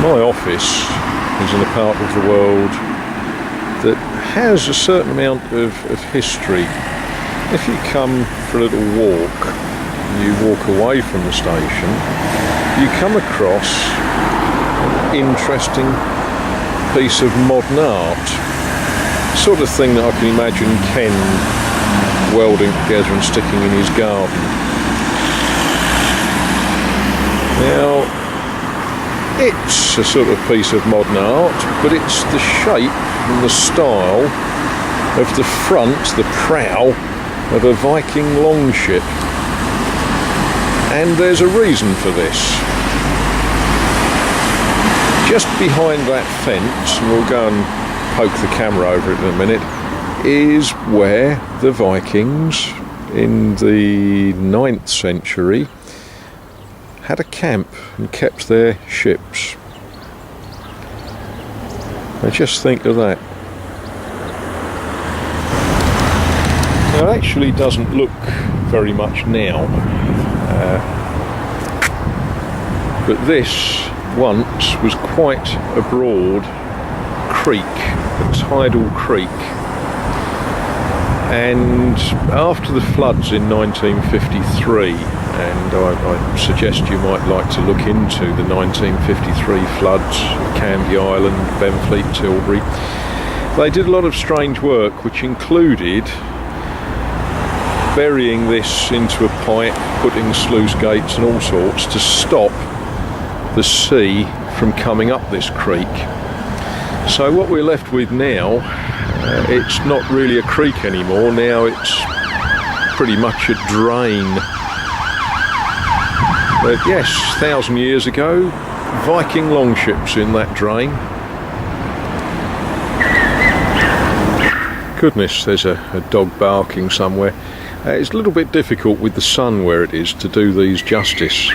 My office is in a part of the world that has a certain amount of history. If you come for a little walk, you walk away from the station, you come across an interesting piece of modern art. Sort of thing that I can imagine Ken welding together and sticking in his garden. Now, it's a sort of piece of modern art, but it's the shape and the style of the front, the prow, of a Viking longship. And there's a reason for this. Just behind that fence, and we'll go and poke the camera over it in a minute, is where the Vikings in the 9th century had a camp and kept their ships. Now just think of that. Now it actually doesn't look very much now, but this once was quite a broad creek, a tidal creek, and after the floods in 1953, and I suggest you might like to look into the 1953 floods, Candy Island, Benfleet, Tilbury, they did a lot of strange work which included burying this into a pipe, putting sluice gates and all sorts to stop the sea from coming up this creek. So what we're left with now, it's not really a creek anymore, now it's pretty much a drain. But yes, 1,000 years ago, Viking longships in that drain. Goodness, there's a dog barking somewhere. It's a little bit difficult with the sun where it is to do these justice,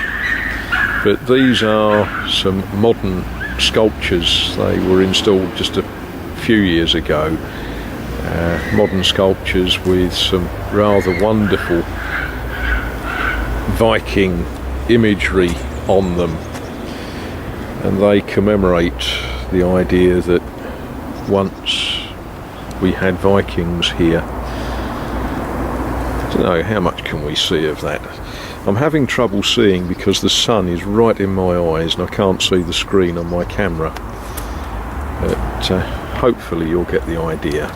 but these are some modern sculptures. They were installed just a few years ago. Modern sculptures with some rather wonderful Viking imagery on them, and they commemorate the idea that once we had Vikings here. I don't know, how much can we see of that? I'm having trouble seeing because the sun is right in my eyes and I can't see the screen on my camera, but hopefully you'll get the idea.